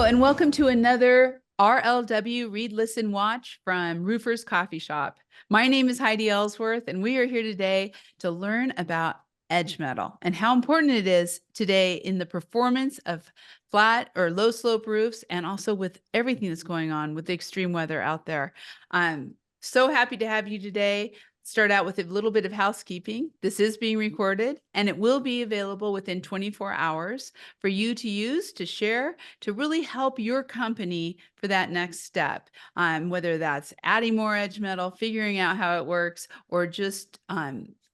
And welcome to another RLW Read, Listen, Watch from Roofers Coffee Shop. My name is Heidi Ellsworth, and we are here today to learn about edge metal and how important it is today in the performance of flat or low slope roofs, and also with everything that's going on with the extreme weather out there. I'm so happy to have you today. Start out with a little bit of housekeeping. This is being recorded, and it will be available within 24 hours for you to use, to share, to really help your company for that next step. Whether that's adding more edge metal, figuring out how it works, or just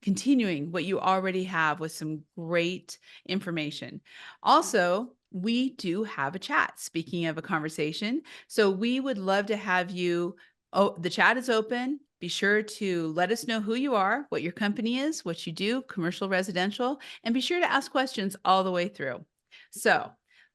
continuing what you already have with some great information. Also, we do have a chat, speaking of a conversation. So we would love to have you. Oh, the chat is open. Be sure to let us know who you are, what your company is, what you do, commercial, residential, and be sure to ask questions all the way through. So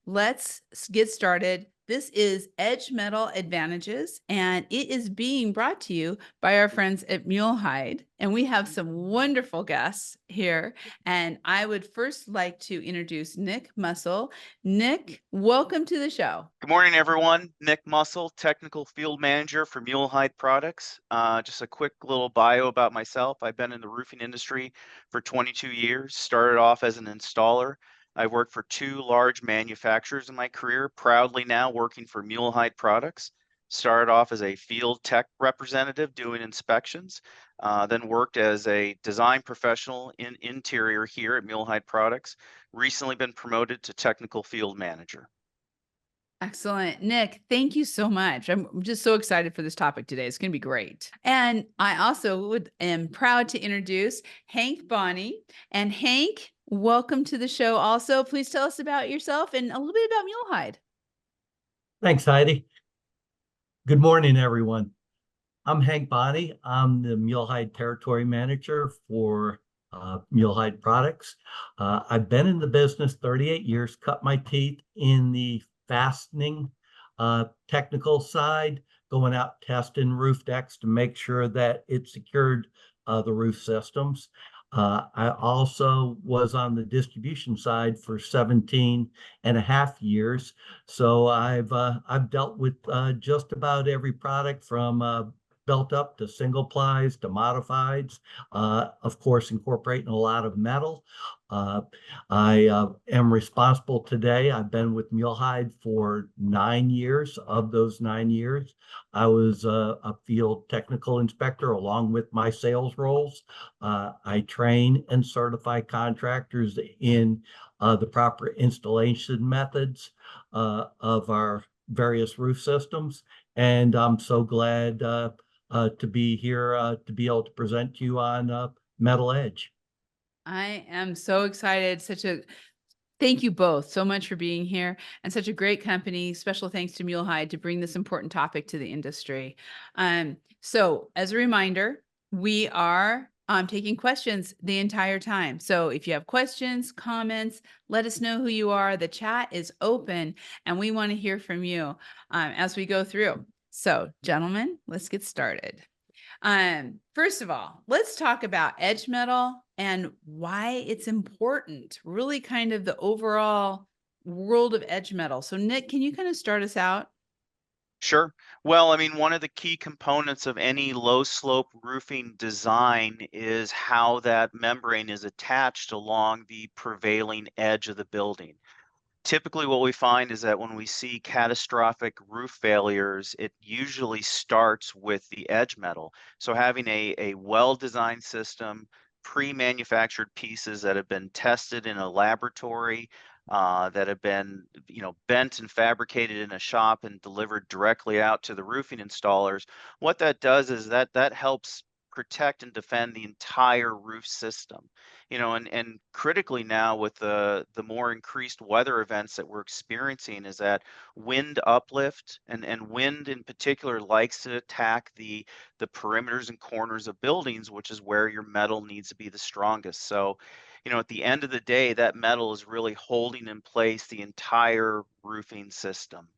let's get started. This is Edge Metal Advantages, and it is being brought to you by our friends at Mule-Hide. And we have some wonderful guests here. And I would first like to introduce Nick Musel. Nick, welcome to the show. Good morning, everyone. Nick Musel, Technical Field Manager for Mule-Hide Products. Just a quick little bio about myself. I've been in the roofing industry for 22 years, started off as an installer. I've worked for 2 large manufacturers in my career, proudly now working for Mule-Hide Products. Started off as a field tech representative doing inspections, then worked as a design professional in interior here at Mule-Hide Products. Recently been promoted to Technical Field Manager. Excellent. Nick, thank you so much. I'm just so excited for this topic today. It's going to be great. And I also am proud to introduce Hank Bonney. And Hank, welcome to the show also. Please tell us about yourself and a little bit about Mule-Hide. Thanks, Heidi. Good morning, everyone. I'm Hank Bonney. I'm the Mule-Hide Territory Manager for Mule-Hide Products. I've been in the business 38 years, cut my teeth in the fastening technical side, going out testing roof decks to make sure that it secured the roof systems. I also was on the distribution side for 17 and a half years. So I've dealt with just about every product from built up to single plies to modifieds, of course, incorporating a lot of metal. I am responsible today. I've been with Mule-Hide for 9 years. Of those 9 years, I was a field technical inspector along with my sales roles. I train and certify contractors in the proper installation methods of our various roof systems. And I'm so glad to be here to be able to present to you on Metal Edge. I am so excited. Thank you both so much for being here, and such a great company. Special thanks to Mule-Hide to bring this important topic to the industry. So as a reminder, we are taking questions the entire time. So if you have questions, comments, let us know who you are. The chat is open, and we want to hear from you as we go through. So gentlemen, let's get started. First of all, let's talk about edge metal and why it's important, really kind of the overall world of edge metal. So Nick, can you kind of start us out? Sure. Well, I mean, one of the key components of any low slope roofing design is how that membrane is attached along the prevailing edge of the building. Typically, what we find is that when we see catastrophic roof failures, it usually starts with the edge metal. So having a well-designed system, pre-manufactured pieces that have been tested in a laboratory, that have been, bent and fabricated in a shop and delivered directly out to the roofing installers. What that does is that helps protect and defend the entire roof system. And critically now with the more increased weather events that we're experiencing is that wind uplift and wind in particular likes to attack the perimeters and corners of buildings, which is where your metal needs to be the strongest. So, at the end of the day, that metal is really holding in place the entire roofing system.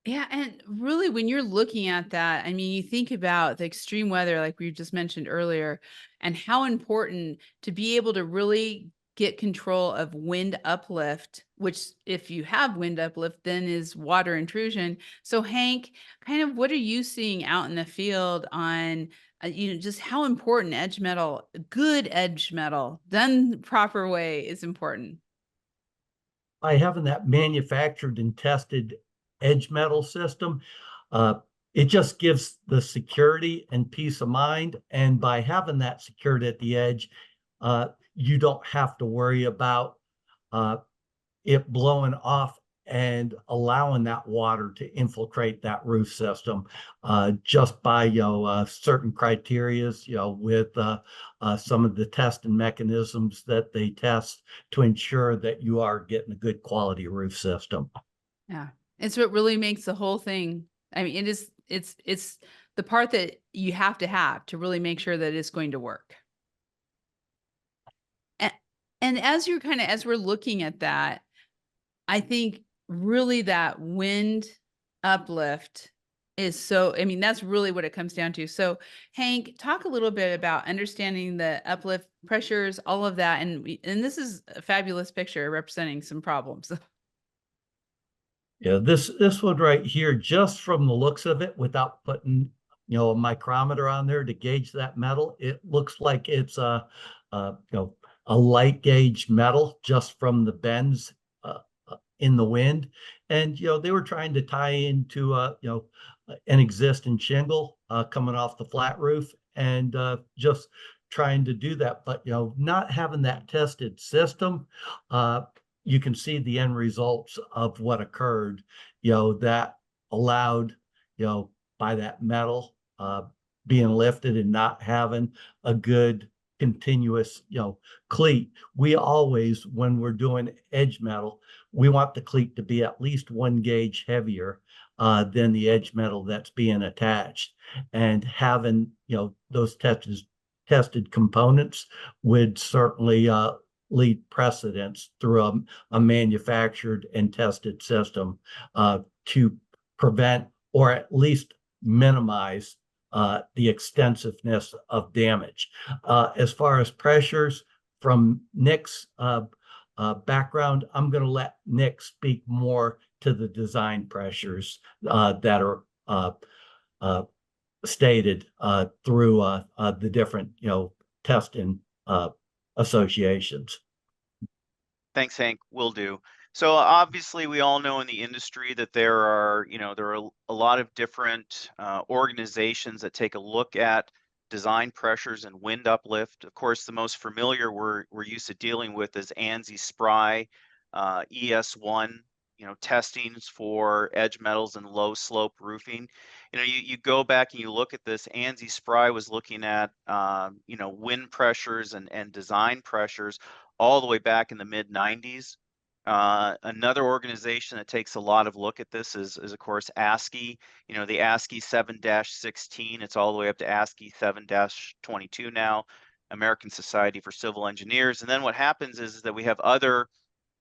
Yeah, and really when you're looking at that, I mean, you think about the extreme weather like we just mentioned earlier, and how important to be able to really get control of wind uplift, which if you have wind uplift, then is water intrusion. So Hank, kind of what are you seeing out in the field on, just how important edge metal, good edge metal done the proper way is important? By having that manufactured and tested edge metal system, uh, it just gives the security and peace of mind. And by having that security at the edge, you don't have to worry about uh, it blowing off and allowing that water to infiltrate that roof system just by certain criterias, with some of the testing mechanisms that they test to ensure that you are getting a good quality roof system. Yeah. It's what really makes the whole thing. I mean, it's the part that you have to really make sure that it's going to work. And, and as you're as we're looking at that, I think really that wind uplift is so, I mean, that's really what it comes down to. So Hank, talk a little bit about understanding the uplift pressures, all of that. And this is a fabulous picture representing some problems. Yeah, this one right here, just from the looks of it, without putting a micrometer on there to gauge that metal, it looks like it's a light gauge metal just from the bends in the wind. And they were trying to tie into an existing shingle coming off the flat roof, and just trying to do that. But not having that tested system, you can see the end results of what occurred, that allowed, by that metal being lifted and not having a good continuous, cleat. We always, when we're doing edge metal, we want the cleat to be at least 1 gauge heavier than the edge metal that's being attached. And having, those tested components would certainly lead precedence through a manufactured and tested system to prevent or at least minimize the extensiveness of damage. As far as pressures, from Nick's background, I'm going to let Nick speak more to the design pressures that are stated through the different, testing associations. Thanks, Hank. Will do. So obviously, we all know in the industry that there are a lot of different organizations that take a look at design pressures and wind uplift. Of course, the most familiar we're used to dealing with is ANSI SPRI, ES1. Testings for edge metals and low slope roofing. You go back and you look at this. ANSI SPRI was looking at wind pressures and design pressures all the way back in the mid 90s. Another organization that takes a lot of look at this is of course ASCII. The ASCII 7-16. It's all the way up to ASCII 7-22 now. American Society for Civil Engineers. And then what happens is that we have other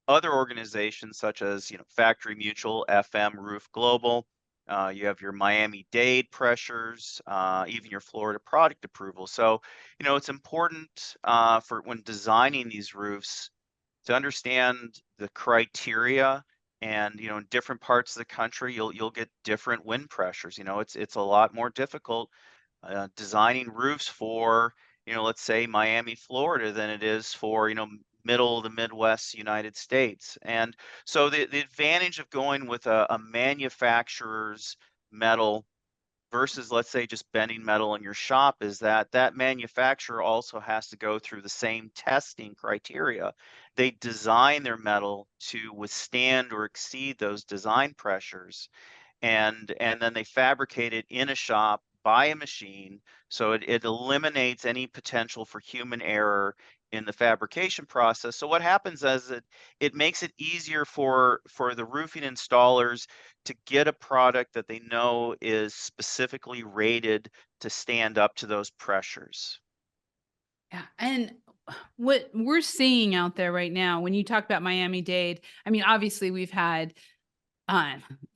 organizations such as Factory Mutual, FM, Roof Global. You have your Miami-Dade pressures, even your Florida product approval. So it's important for when designing these roofs to understand the criteria. And in different parts of the country, you'll get different wind pressures. It's a lot more difficult designing roofs for let's say Miami, Florida, than it is for middle of the Midwest United States. And so the advantage of going with a manufacturer's metal versus, let's say, just bending metal in your shop is that that manufacturer also has to go through the same testing criteria. They design their metal to withstand or exceed those design pressures, and then they fabricate it in a shop by a machine, so it eliminates any potential for human error in the fabrication process. So what happens is it makes it easier for the roofing installers to get a product that they know is specifically rated to stand up to those pressures. Yeah. And what we're seeing out there right now, when you talk about Miami-Dade, I mean, obviously we've had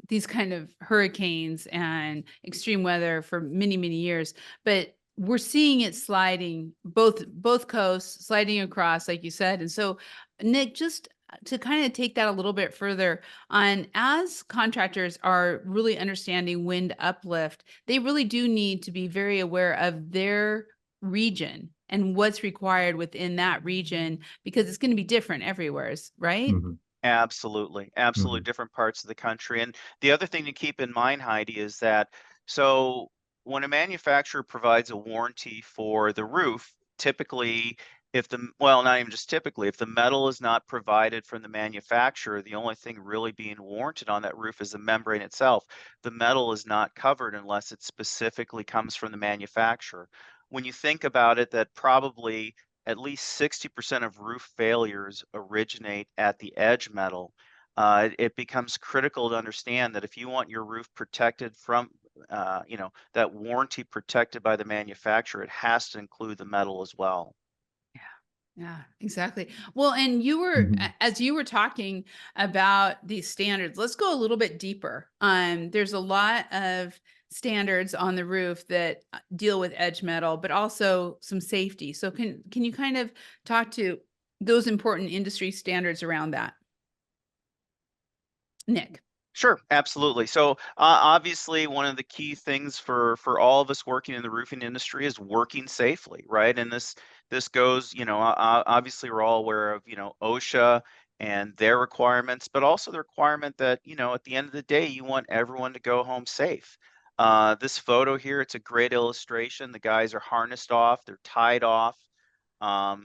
these kind of hurricanes and extreme weather for many, many years, but we're seeing it sliding both coasts, sliding across, like you said. And so, Nick, just to kind of take that a little bit further on, as contractors are really understanding wind uplift, they really do need to be very aware of their region and what's required within that region, because it's going to be different everywhere, right? Absolutely. Absolutely. Different parts of the country. And the other thing to keep in mind, Heidi, is that so when a manufacturer provides a warranty for the roof, typically, well, not even just typically, if the metal is not provided from the manufacturer, the only thing really being warranted on that roof is the membrane itself. The metal is not covered unless it specifically comes from the manufacturer. When you think about it, that probably at least 60% of roof failures originate at the edge metal. It becomes critical to understand that if you want your roof protected from, that warranty protected by the manufacturer, it has to include the metal as well. Yeah, exactly. Well, and you were, as you were talking about these standards, let's go a little bit deeper. There's a lot of standards on the roof that deal with edge metal, but also some safety. So can you kind of talk to those important industry standards around that? Nick. Sure, absolutely. So obviously, one of the key things for all of us working in the roofing industry is working safely, right? And this goes, obviously we're all aware of, OSHA and their requirements, but also the requirement that, at the end of the day, you want everyone to go home safe. This photo here, it's a great illustration. The guys are harnessed off, they're tied off.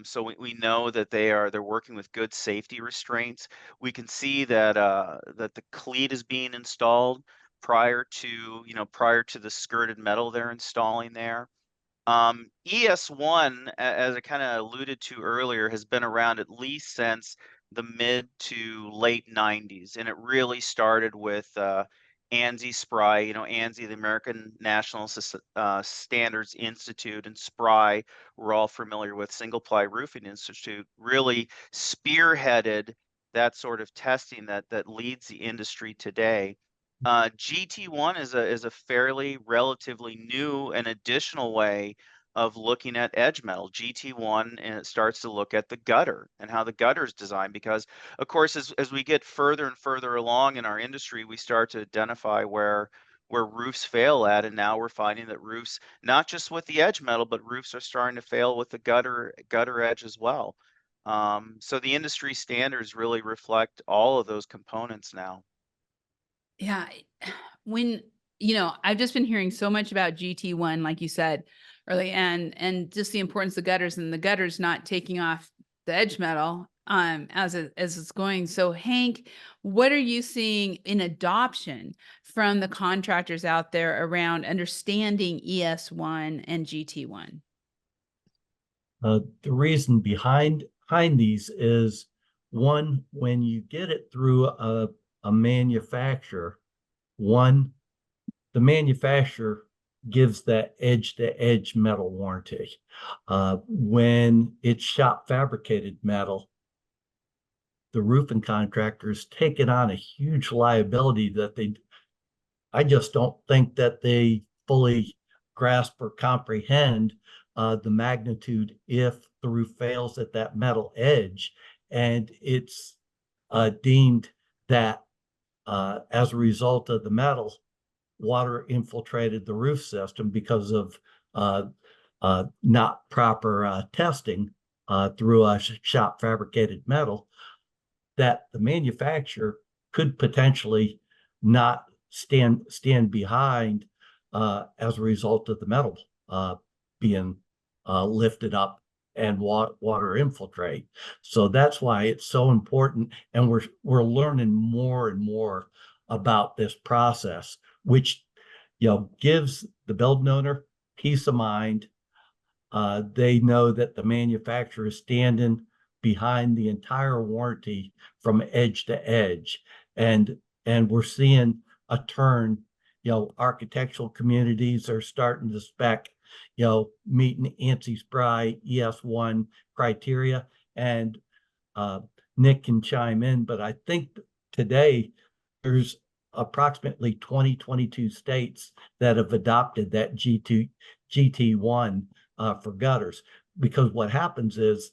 So we know that they're working with good safety restraints. We can see that that the cleat is being installed prior to the skirted metal they're installing there. ES1, as I kind of alluded to earlier, has been around at least since the mid to late 90s, and it really started with ANSI SPRY. ANSI, the American National Standards Institute, and SPRY, we're all familiar with, Single Ply Roofing Institute, really spearheaded that sort of testing that leads the industry today. GT1 is a fairly relatively new and additional way of looking at edge metal. GT1, and it starts to look at the gutter and how the gutter is designed, because of course as we get further and further along in our industry, we start to identify where roofs fail at, and now we're finding that roofs, not just with the edge metal, but roofs are starting to fail with the gutter edge as well. So the industry standards really reflect all of those components now. Yeah. When, I've just been hearing so much about GT1, like you said early, and just the importance of gutters, and the gutters not taking off the edge metal as it's going. So Hank, what are you seeing in adoption from the contractors out there around understanding ES1 and GT1? The reason behind these is, one, when you get it through a manufacturer, the manufacturer gives that edge-to-edge metal warranty. When it's shop fabricated metal, the roofing contractors take it on a huge liability that I just don't think that they fully grasp or comprehend the magnitude if the roof fails at that metal edge, and it's deemed that as a result of the metal, water infiltrated the roof system because of not proper testing through a shop fabricated metal, that the manufacturer could potentially not stand behind as a result of the metal being lifted up and water infiltrate. So that's why it's so important, and we're learning more and more about this process, which gives the building owner peace of mind. They know that the manufacturer is standing behind the entire warranty from edge to edge, and we're seeing a turn. Architectural communities are starting to spec, meeting ANSI SPRY ES1 criteria, and Nick can chime in, but I think today there's approximately 22 states that have adopted that GT1 for gutters. Because what happens is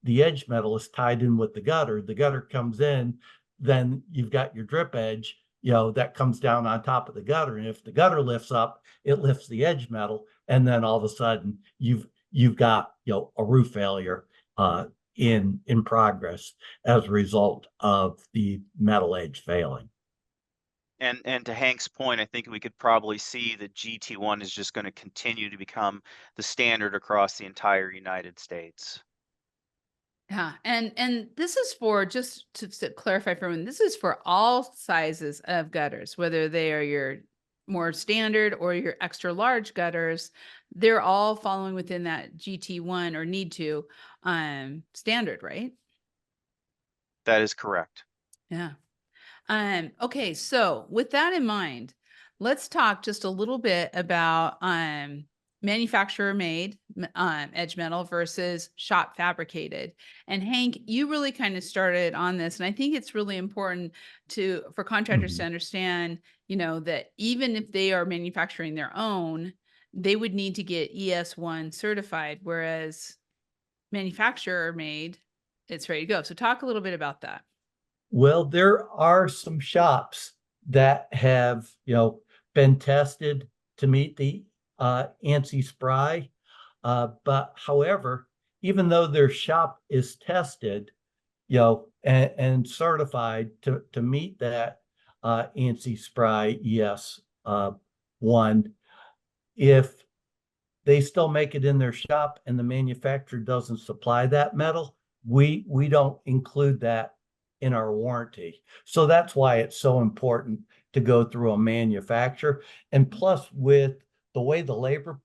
the edge metal is tied in with the gutter comes in, then you've got your drip edge, that comes down on top of the gutter. And if the gutter lifts up, it lifts the edge metal. And then all of a sudden you've got, a roof failure in progress as a result of the metal edge failing. And to Hank's point, I think we could probably see that GT1 is just going to continue to become the standard across the entire United States. Yeah, and this is for, just to clarify for everyone, this is for all sizes of gutters, whether they are your more standard or your extra large gutters. They're all following within that GT1 or need to standard, right? That is correct. Yeah. Okay, so with that in mind, let's talk just a little bit about manufacturer made edge metal versus shop fabricated. And Hank, you really kind of started on this, and I think it's really important for contractors to understand, that even if they are manufacturing their own, they would need to get ES1 certified, whereas manufacturer made, it's ready to go. So talk a little bit about that. Well, there are some shops that have, been tested to meet the ANSI SPRY. But however, even though their shop is tested, and certified to meet that ANSI SPRY ES one, if they still make it in their shop and the manufacturer doesn't supply that metal, we don't include that in our warranty. So that's why it's so important to go through a manufacturer. And plus, with the way the labor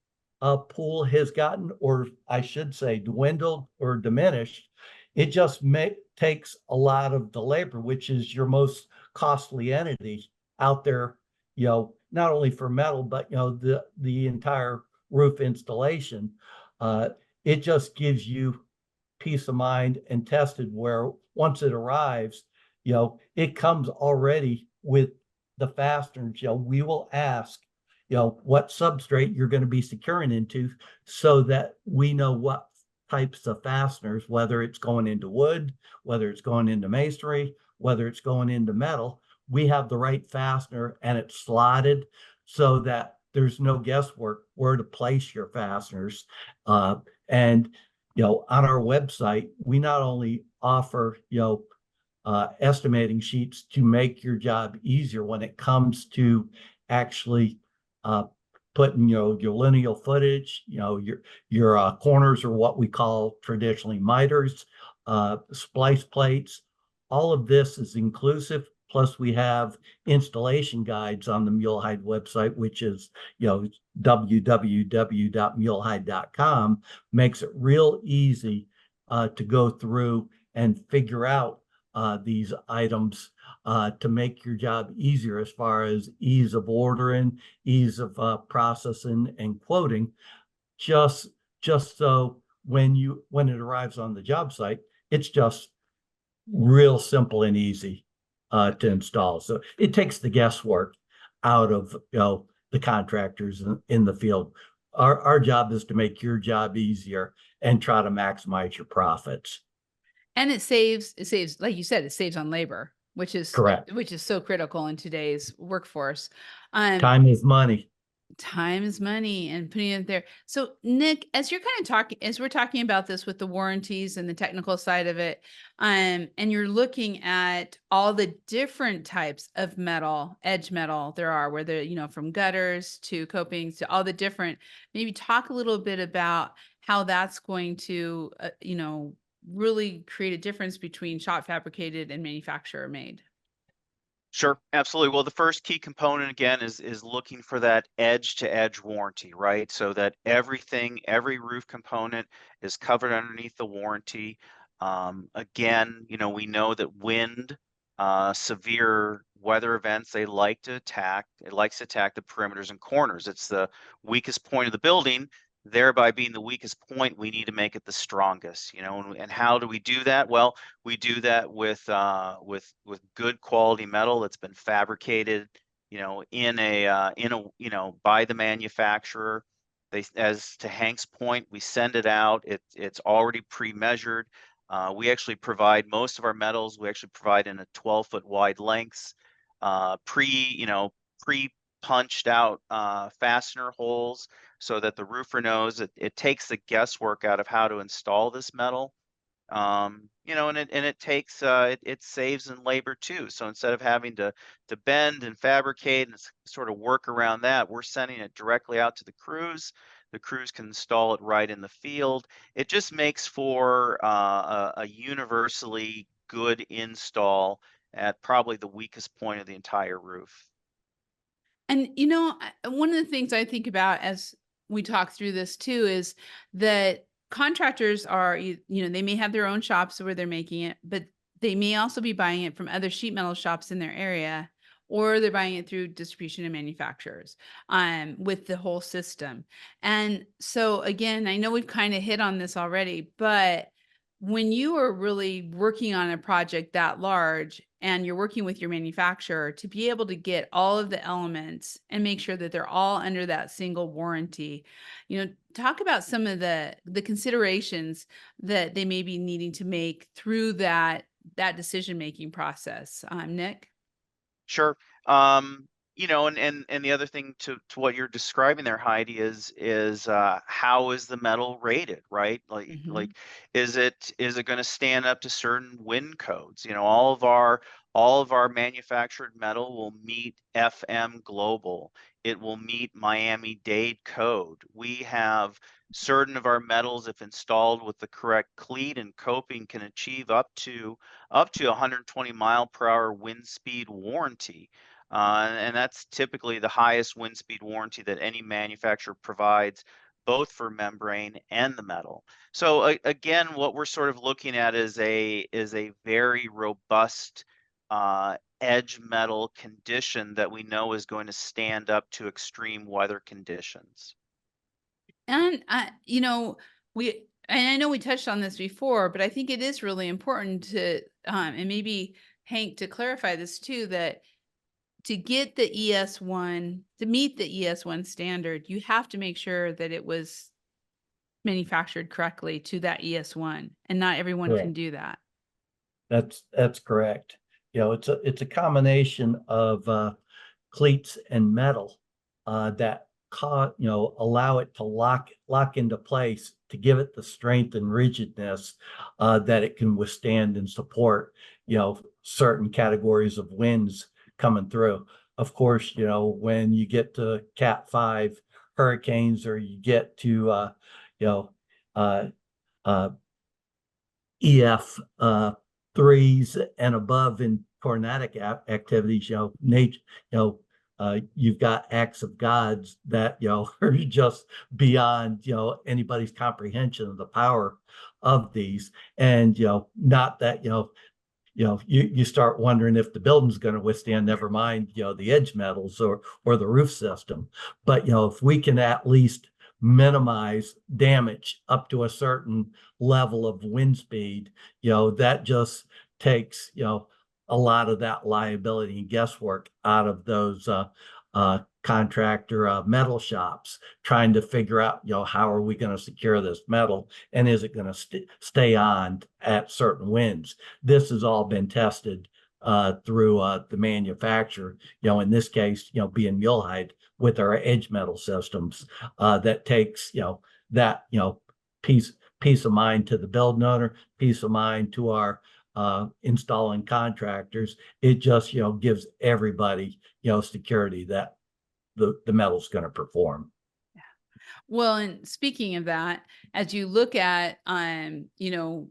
pool has gotten, or I should say dwindled or diminished, it just takes a lot of the labor, which is your most costly entity out there, not only for metal, but the entire roof installation. It just gives you peace of mind and tested, where once it arrives, it comes already with the fasteners. We will ask, what substrate you're going to be securing into, so that we know what types of fasteners, whether it's going into wood, whether it's going into masonry, whether it's going into metal, we have the right fastener and it's slotted so that there's no guesswork where to place your fasteners. And on our website, we not only offer, estimating sheets to make your job easier when it comes to actually putting, your lineal footage, your corners are what we call traditionally miters, splice plates. All of this is inclusive. Plus, we have installation guides on the Mule-Hide website, which is, www.mulehide.com. Makes it real easy to go through and figure out these items to make your job easier, as far as ease of ordering, ease of processing and quoting. Just so when it arrives on the job site, it's just real simple and easy to install. So it takes the guesswork out of the contractors in the field. Our job is to make your job easier and try to maximize your profits. And it saves, like you said, it saves on labor, which is correct, which is so critical in today's workforce. Time is money. Time is money, and putting it there. So Nick, as you're kind of talking, as we're talking about this with the warranties and the technical side of it, and you're looking at all the different types of metal, edge metal there are, whether, from gutters to copings to all the different, maybe talk a little bit about how that's going to, really create a difference between shop fabricated and manufacturer made. Sure, absolutely. Well, the first key component again is looking for that edge to edge warranty, right? So that every roof component is covered underneath the warranty. Again, we know that wind, severe weather events, it likes to attack the perimeters and corners. It's the weakest point of the building. thereby being the weakest point, we need to make it the strongest, you know. And how do we do that? Well, we do that with good quality metal that's been fabricated, you know, you know, by the manufacturer. They, as to Hank's point, we send it out. It's already pre-measured. We actually provide most of our metals. We actually provide in a 12-foot wide lengths, you know, pre-punched out fastener holes, so that the roofer knows it takes the guesswork out of how to install this metal. You know, and it takes it saves in labor too. So instead of having to bend and fabricate and sort of work around that, we're sending it directly out to the crews. The crews can install it right in the field. It just makes for a universally good install at probably the weakest point of the entire roof. And you know, one of the things I think about as we talk through this too is that contractors are, you know, they may have their own shops where they're making it, but they may also be buying it from other sheet metal shops in their area, or they're buying it through distribution and manufacturers with the whole system. And so again, I know we've kind of hit on this already, but when you are really working on a project that large and you're working with your manufacturer, to be able to get all of the elements and make sure that they're all under that single warranty, you know, talk about some of the considerations that they may be needing to make through that decision making process. Nick? Sure. You know, and the other thing to what you're describing there, Heidi, is how is the metal rated, right? Mhm. Is it going to stand up to certain wind codes? You know, all of our manufactured metal will meet FM Global. It will meet Miami-Dade code. We have certain of our metals, if installed with the correct cleat and coping, can achieve up to 120 mile per hour wind speed warranty. And that's typically the highest wind speed warranty that any manufacturer provides, both for membrane and the metal. So again, what we're sort of looking at is a very robust edge metal condition that we know is going to stand up to extreme weather conditions. And you know, and I know we touched on this before, but I think it is really important to, and maybe Hank to clarify this too, that to get the ES1, to meet the ES1 standard, you have to make sure that it was manufactured correctly to that ES1, and not everyone can Correct. do that. That's correct. You know, it's a combination of cleats and metal that you know, allow it to lock into place to give it the strength and rigidness that it can withstand and support, you know, certain categories of winds coming through. Of course, you know, when you get to Cat 5 hurricanes, or you get to you know, uh, uh, EF threes and above in tornadic activities, you know, nature, you know, you've got acts of gods that, you know, are just beyond, you know, anybody's comprehension of the power of these. And, you know, not that, you start wondering if the building's going to withstand, never mind, you know, the edge metals or the roof system. But, you know, if we can at least minimize damage up to a certain level of wind speed, you know, that just takes, you know, a lot of that liability and guesswork out of those contractor metal shops trying to figure out, you know, how are we going to secure this metal, and is it going to stay on at certain winds. This has all been tested through the manufacturer, you know, in this case, you know, being Mule-Hide with our edge metal systems, that takes, you know, that, you know, peace of mind to the building owner, peace of mind to our installing contractors. It just, you know, gives everybody, you know, security that the metal's going to perform. Well, and speaking of that, as you look at, you know,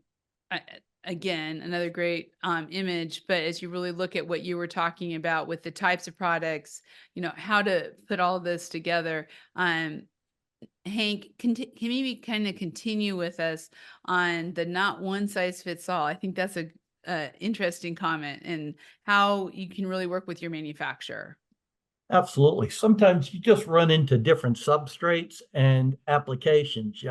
again, another great image, but as you really look at what you were talking about with the types of products, you know, how to put all this together, Hank, can maybe kind of continue with us on the not one size fits all. I think that's a interesting comment, and how you can really work with your manufacturer. Absolutely. Sometimes you just run into different substrates and applications.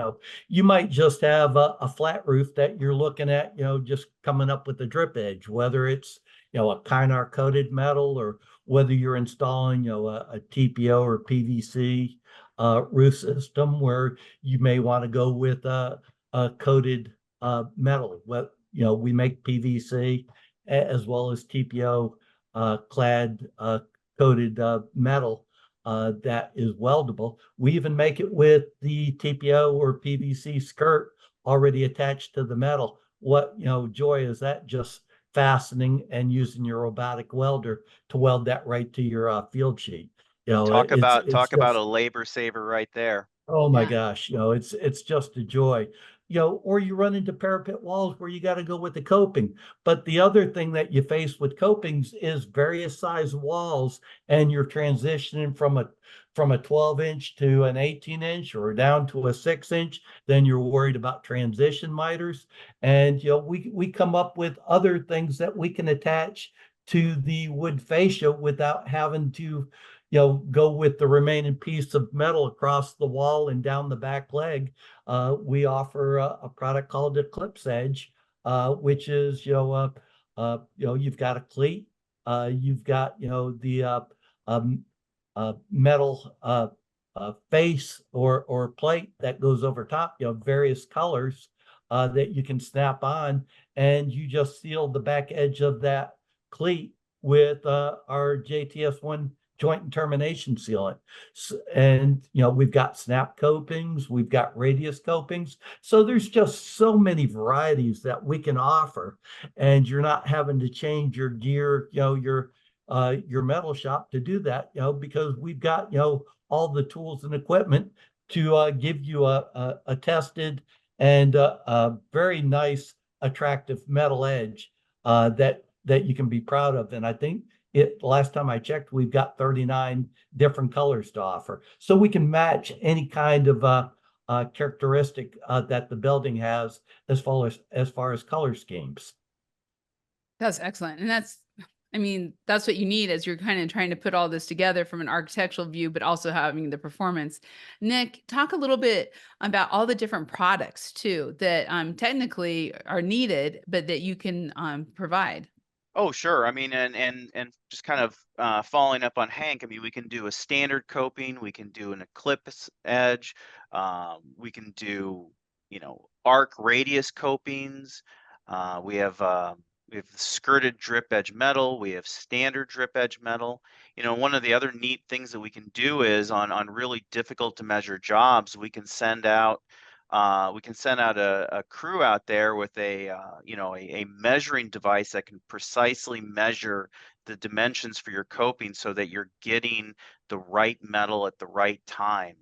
You might just have a flat roof that you're looking at, just coming up with the drip edge, whether it's, a Kynar coated metal or whether you're installing, a TPO or PVC roof system where you may want to go with a coated metal. We make PVC as well as TPO clad coated metal that is weldable. We even make it with the TPO or PVC skirt already attached to the metal. What, joy is that, just fastening and using your robotic welder to weld that right to your field sheet. It's Talk about just, a labor saver right there. oh my Yeah. gosh, it's just a joy. Or you run into parapet walls where you got to go with the coping. But the other thing that you face with copings is various size walls, and you're transitioning from a 12-inch to an 18-inch or down to a 6-inch. Then you're worried about transition miters. And we come up with other things that we can attach to the wood fascia without having to go with the remaining piece of metal across the wall and down the back leg. We offer a product called Eclipse Edge, which is, you've got a cleat, you've got, the um, metal face or plate that goes over top, various colors that you can snap on, and you just seal the back edge of that cleat with our JTS1 joint and termination sealant. And, we've got snap copings, we've got radius copings. So there's just so many varieties that we can offer, and you're not having to change your gear, your metal shop to do that, because we've got, all the tools and equipment to give you a tested and a very nice, attractive metal edge that you can be proud of. And I think last time I checked, we've got 39 different colors to offer. So we can match any kind of characteristic that the building has as far as color schemes. That's excellent. And that's what you need as you're kind of trying to put all this together from an architectural view, but also having the performance. Nick, talk a little bit about all the different products too that technically are needed, but that you can provide. Oh, sure. I mean, and just kind of following up on Hank, I mean, we can do a standard coping, we can do an eclipse edge, we can do, arc radius copings. We have skirted drip edge metal, we have standard drip edge metal. One of the other neat things that we can do is on really difficult to measure jobs, we can send out a crew out there with a measuring device that can precisely measure the dimensions for your coping so that you're getting the right metal at the right time.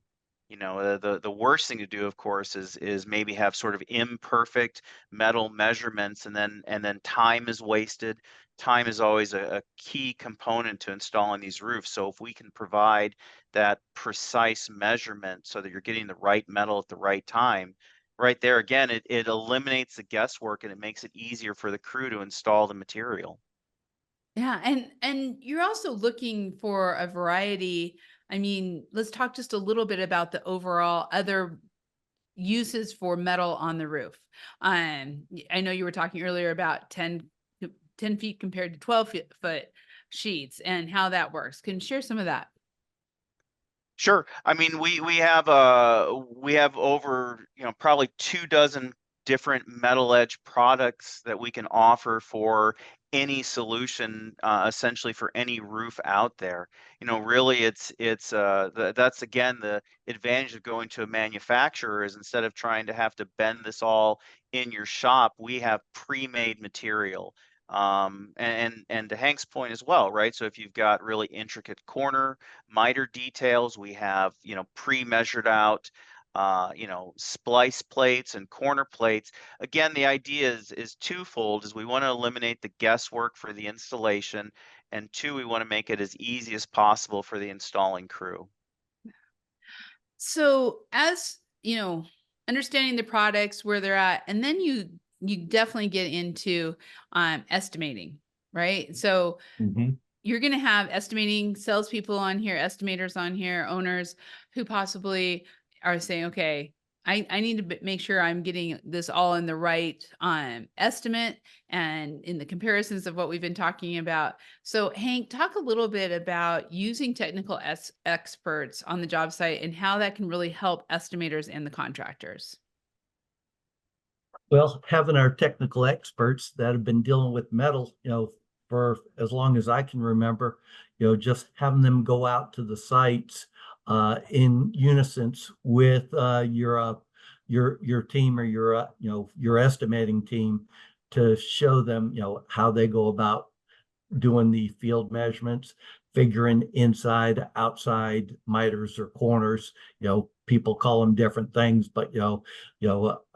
The worst thing to do, of course, is maybe have sort of imperfect metal measurements, and then time is wasted. Time is always a key component to installing these roofs. So if we can provide that precise measurement so that you're getting the right metal at the right time, right there again, it eliminates the guesswork and it makes it easier for the crew to install the material. Yeah, and you're also looking for a variety. I mean, let's talk just a little bit about the overall other uses for metal on the roof. I know you were talking earlier about 10 feet compared to 12-foot sheets and how that works. Can you share some of that? Sure. I mean, we have over, probably 24 different metal edge products that we can offer for any solution, essentially for any roof out there. Really that's again the advantage of going to a manufacturer, is instead of trying to have to bend this all in your shop, we have pre-made material. And to Hank's point as well, right? So if you've got really intricate corner miter details, we have, pre-measured out, splice plates and corner plates. Again, the idea is twofold: is we want to eliminate the guesswork for the installation, and two, we want to make it as easy as possible for the installing crew. So as understanding the products where they're at, and then you definitely get into estimating, right? So Mhm. you're going to have estimating salespeople on here, estimators on here, owners who possibly are saying, okay, I need to make sure I'm getting this all in the right estimate and in the comparisons of what we've been talking about. So Hank, talk a little bit about using technical experts on the job site and how that can really help estimators and the contractors. Well, having our technical experts that have been dealing with metal, for as long as I can remember, just having them go out to the sites in unison with your team or your estimating team to show them, how they go about doing the field measurements, figuring inside, outside miters or corners. People call them different things, but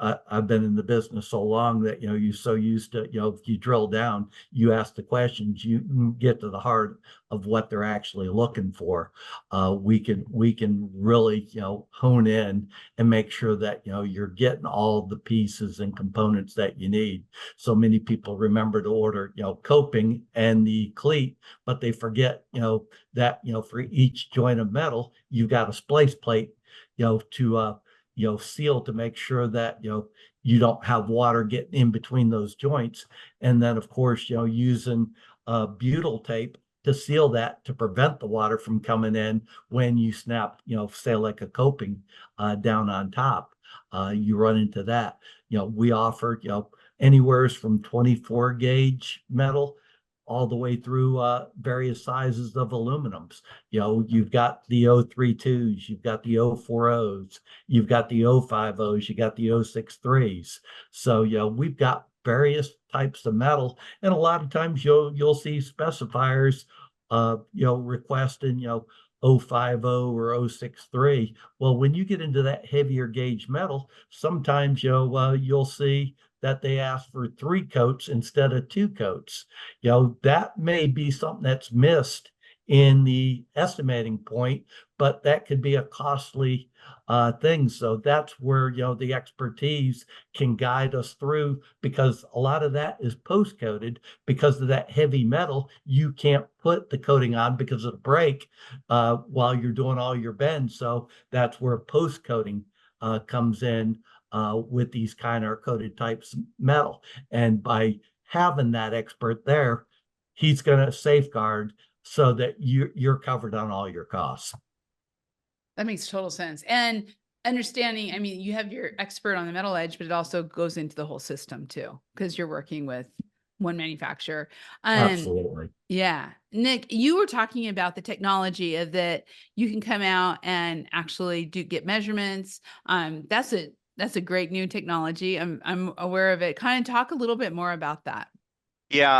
I've been in the business so long that you're so used to, if you drill down, you ask the questions, you get to the heart of what they're actually looking for. We can really hone in and make sure that you're getting all the pieces and components that you need. So many people remember to order coping and the cleat, but they forget that for each joint of metal you've got a splice plate to seal to make sure that you don't have water getting in between those joints. And then of course using butyl tape to seal that to prevent the water from coming in when you snap say like a coping down on top. You run into that. We offer anywhere from 24 gauge metal all the way through various sizes of aluminums. You've got the 032s, you've got the 040s, you've got the 050s, you got the 063s. So we've got various types of metal, and a lot of times you'll see specifiers requesting 050 or 063. Well, when you get into that heavier gauge metal, sometimes you'll see that they ask for 3 coats instead of 2 coats. That may be something that's missed in the estimating point, but that could be a costly thing. So that's where the expertise can guide us through, because a lot of that is post coated. Because of that heavy metal, you can't put the coating on because it'll break while you're doing all your bends. So that's where post coating comes in with these kind of coated types of metal. And by having that expert there, he's going to safeguard so that you're covered on all your costs. That makes total sense. And understanding, I mean, you have your expert on the metal edge, but it also goes into the whole system too, because you're working with one manufacturer. Absolutely. Yeah. Nick, you were talking about the technology of that you can come out and actually get measurements. That's a great new technology. I'm aware of it. Kind of talk a little bit more about that. Yeah,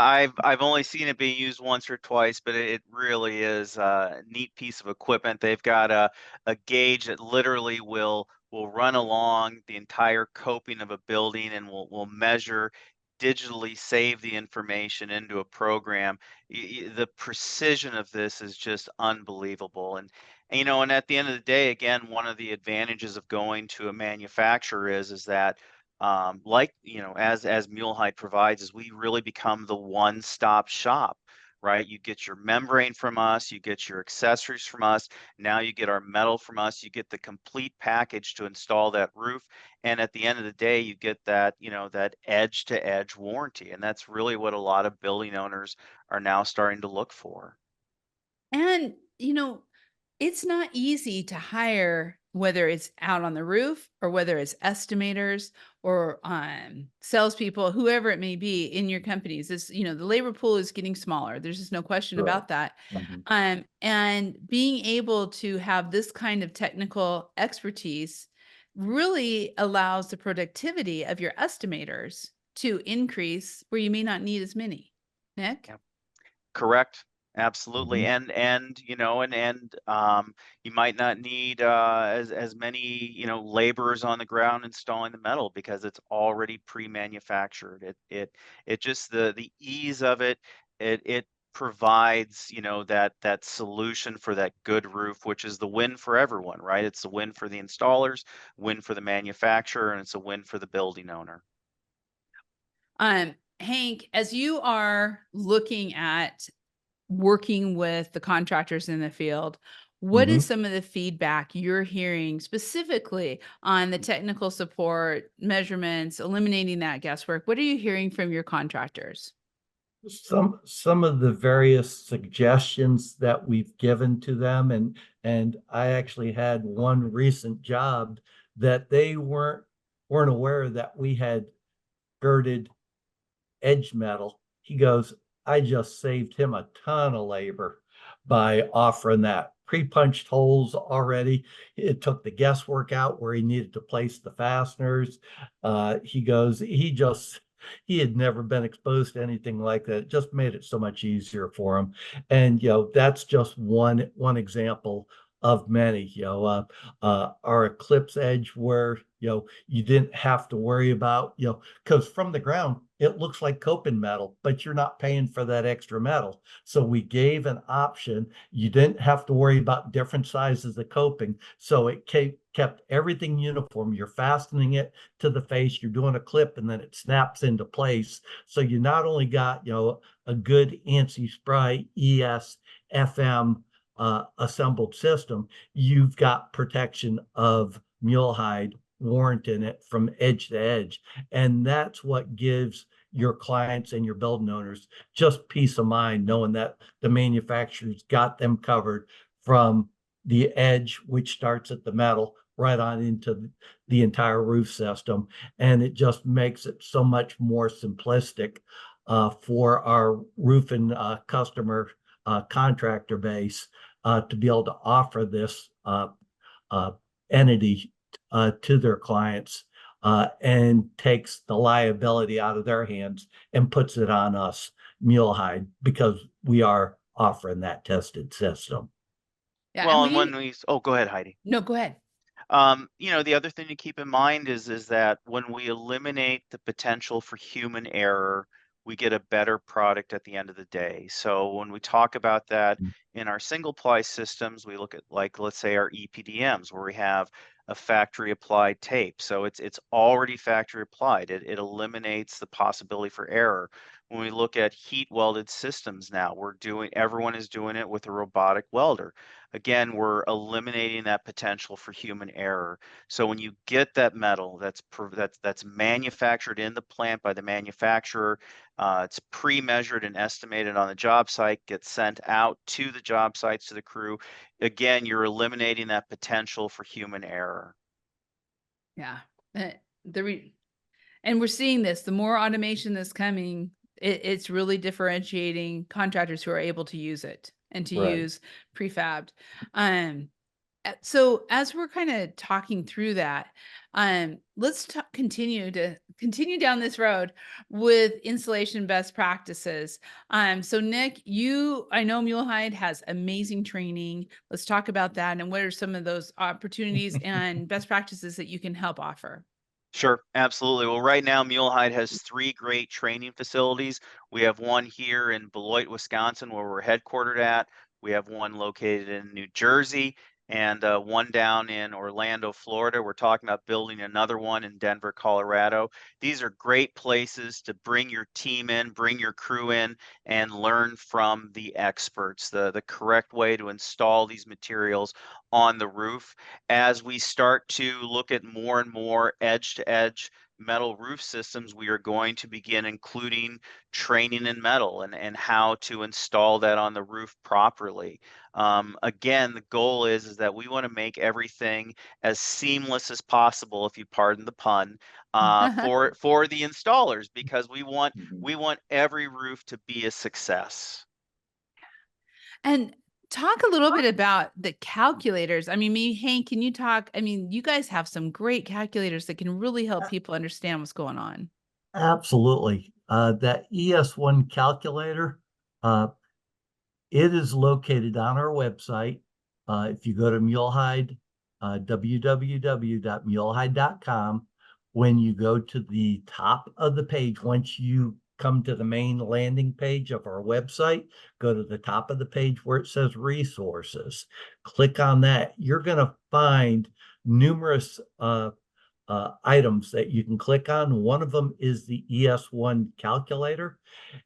I've only seen it being used once or twice, but it really is a neat piece of equipment. They've got a gauge that literally will run along the entire coping of a building and will measure, digitally save the information into a program. The precision of this is just unbelievable. And at the end of the day, again, one of the advantages of going to a manufacturer is that as Mule-Hide provides, is we really become the one-stop shop, right? You get your membrane from us, you get your accessories from us, now you get our metal from us, you get the complete package to install that roof. And at the end of the day, you get that that edge to edge warranty. And that's really what a lot of building owners are now starting to look for. And, it's not easy to hire, whether it's out on the roof or whether it's estimators or salespeople, whoever it may be in your companies. The labor pool is getting smaller. There's just no question Right. about that. And being able to have this kind of technical expertise really allows the productivity of your estimators to increase where you may not need as many. Nick? Yep. Correct. Absolutely. Mhm. And you might not need as many, laborers on the ground installing the metal because it's already pre-manufactured. It just the ease of it, it provides, that solution for that good roof, which is the win for everyone, right? It's a win for the installers, win for the manufacturer, and it's a win for the building owner. Hank, as you are looking at working with the contractors in the field, what is Mhm. some of the feedback you're hearing specifically on the technical support, measurements, eliminating that guesswork? What are you hearing from your contractors? Some of the various suggestions that we've given to them, and I actually had one recent job that they weren't aware that we had girded edge metal. He goes, I just saved him a ton of labor by offering that pre-punched holes already. It took the guesswork out where he needed to place the fasteners. He goes, he had never been exposed to anything like that. It just made it so much easier for him. And that's just one example of many. Our Eclipse edge where you didn't have to worry about because from the ground it looks like coping metal, but you're not paying for that extra metal. So we gave an option. You didn't have to worry about different sizes of coping. So it kept everything uniform. You're fastening it to the face, you're doing a clip, and then it snaps into place. So you not only got, a good ANSI spray ES FM assembled system, you've got protection of Mule-Hide warrant in it from edge to edge. And that's what gives your clients and your building owners just peace of mind, knowing that the manufacturer's got them covered from the edge, which starts at the metal, right on into the entire roof system. And it just makes it so much more simplistic for our roofing customer contractor base to be able to offer this entity to their clients and takes the liability out of their hands and puts it on us, Mule-Hide, because we are offering that tested system. Yeah, and Well, and when oh, go ahead, Heidi. no, go ahead. The other thing to keep in mind is that when we eliminate the potential for human error, we get a better product at the end of the day. So when we talk about that in our single ply systems, we look at, like, let's say our EPDMs where we have a factory applied tape. So it's already factory applied. It eliminates the possibility for error. When we look at heat welded systems now, everyone is doing it with a robotic welder. Again, we're eliminating that potential for human error. So when you get that metal that's manufactured in the plant by the manufacturer, it's pre-measured and estimated on the job site, gets sent out to the job sites to the crew. Again, you're eliminating that potential for human error. Yeah. Uh, and we're seeing this, the more automation that's coming, it's really differentiating contractors who are able to use it and to Right. use prefabbed. So as we're kind of talking through that, let's continue down this road with installation best practices. So Nick, I know Mule-Hide has amazing training. Let's talk about that and what are some of those opportunities and best practices that you can help offer. Sure, absolutely. Well, right now, Mule-Hide has 3 great training facilities. We have one here in Beloit, Wisconsin, where we're headquartered at. We have one located in New Jersey and one down in Orlando, Florida. We're talking about building another one in Denver, Colorado. These are great places to bring your team in, bring your crew in, and learn from the experts, the correct way to install these materials on the roof. As we start to look at more and more edge-to-edge metal roof systems, we are going to begin including training in metal and how to install that on the roof properly. Again, the goal is that we want to make everything as seamless as possible, if you pardon the pun, for the installers, because we want every roof to be a success. And talk a little bit about the calculators. I mean, Hank, can you talk? I mean, you guys have some great calculators that can really help people understand what's going on. Absolutely. That ES1 calculator, it is located on our website. If you go to Mule-Hide, www.mulehide.com, when you go to the top of the page, once you come to the main landing page of our website, go to the top of the page where it says resources. Click on that. You're going to find numerous items that you can click on. One of them is the ES1 calculator,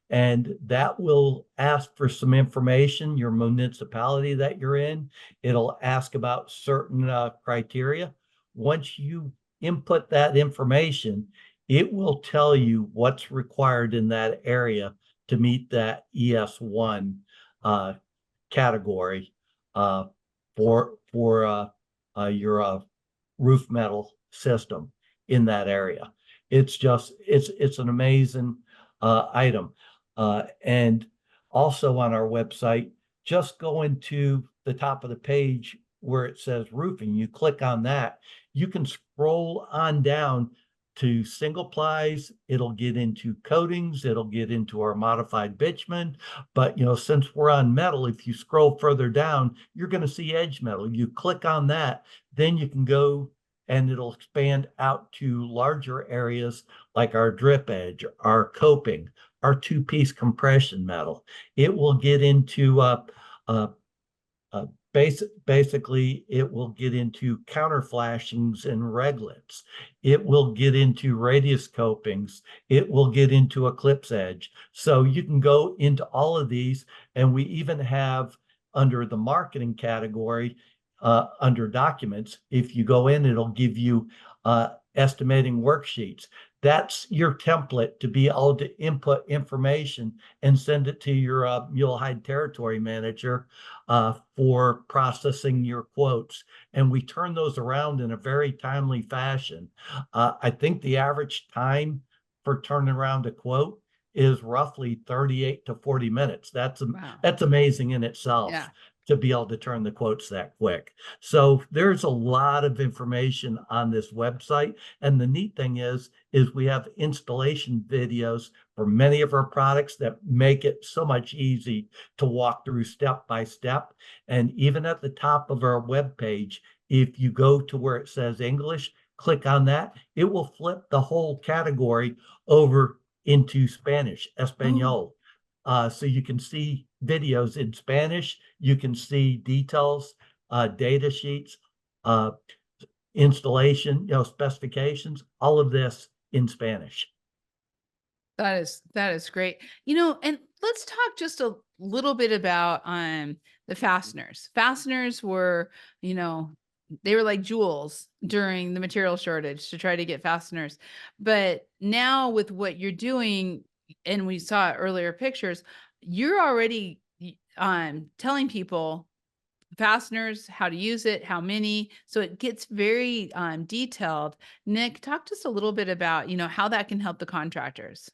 and that will ask for some information, your municipality that you're in. It'll ask about certain criteria. Once you input that information, it will tell you what's required in that area to meet that ES1 category for your roof metal system in that area. It's an amazing item. And also on our website, just go into the top of the page where it says roofing. You click on that, you can scroll on down to single plies. It'll get into coatings, it'll get into our modified bitumen. But since we're on metal, if you scroll further down, you're going to see edge metal. You click on that, then you can go and it'll expand out to larger areas like our drip edge, our coping, our two-piece compression metal. It will get into basically it will get into counter flashings and reglets. It will get into radius copings. It will get into eclipse edge. So you can go into all of these, and we even have under the marketing category, under documents, if you go in, it'll give you estimating worksheets. That's your template to be able to input information and send it to your Mule-Hide territory manager for processing your quotes. And we turn those around in a very timely fashion. I think the average time for turning around a quote is roughly 38 to 40 minutes. That's amazing in itself. Yeah. To be able to turn the quotes that quick. So there's a lot of information on this website. And the neat thing is we have installation videos for many of our products that make it so much easy to walk through step by step. And even at the top of our webpage, if you go to where it says English, click on that, it will flip the whole category over into Spanish, Espanol. So you can see videos in Spanish, you can see details, data sheets, installation, specifications, all of this in Spanish. That is great. And let's talk just a little bit about the fasteners. Fasteners were, they were like jewels during the material shortage to try to get fasteners. But now with what you're doing, and we saw earlier pictures, you're already telling people fasteners, how to use it, how many. So it gets very detailed. Nick, talk to us a little bit about, how that can help the contractors.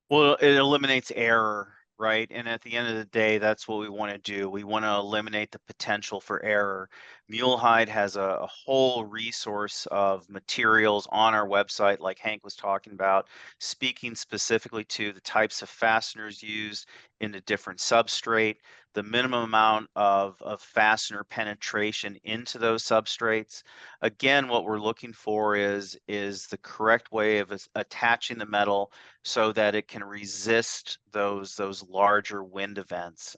Well, it eliminates error, right? And at the end of the day, that's what we want to do. We want to eliminate the potential for error. Mule-Hide has a whole resource of materials on our website, like Hank was talking about, speaking specifically to the types of fasteners used in a different substrate, the minimum amount of fastener penetration into those substrates. Again, what we're looking for is the correct way of attaching the metal so that it can resist those larger wind events.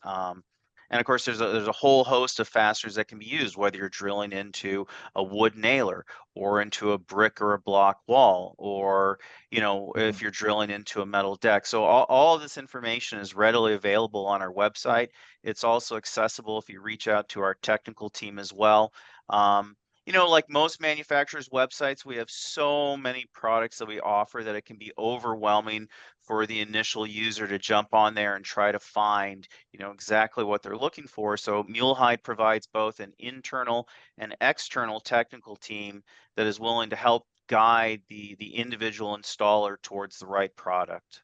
And of course, there's a whole host of fasteners that can be used, whether you're drilling into a wood nailer or into a brick or a block wall, or if you're drilling into a metal deck. So all of this information is readily available on our website. It's also accessible if you reach out to our technical team as well. Like most manufacturers' websites, we have so many products that we offer that it can be overwhelming for the initial user to jump on there and try to find, exactly what they're looking for. So Mule-Hide provides both an internal and external technical team that is willing to help guide the individual installer towards the right product.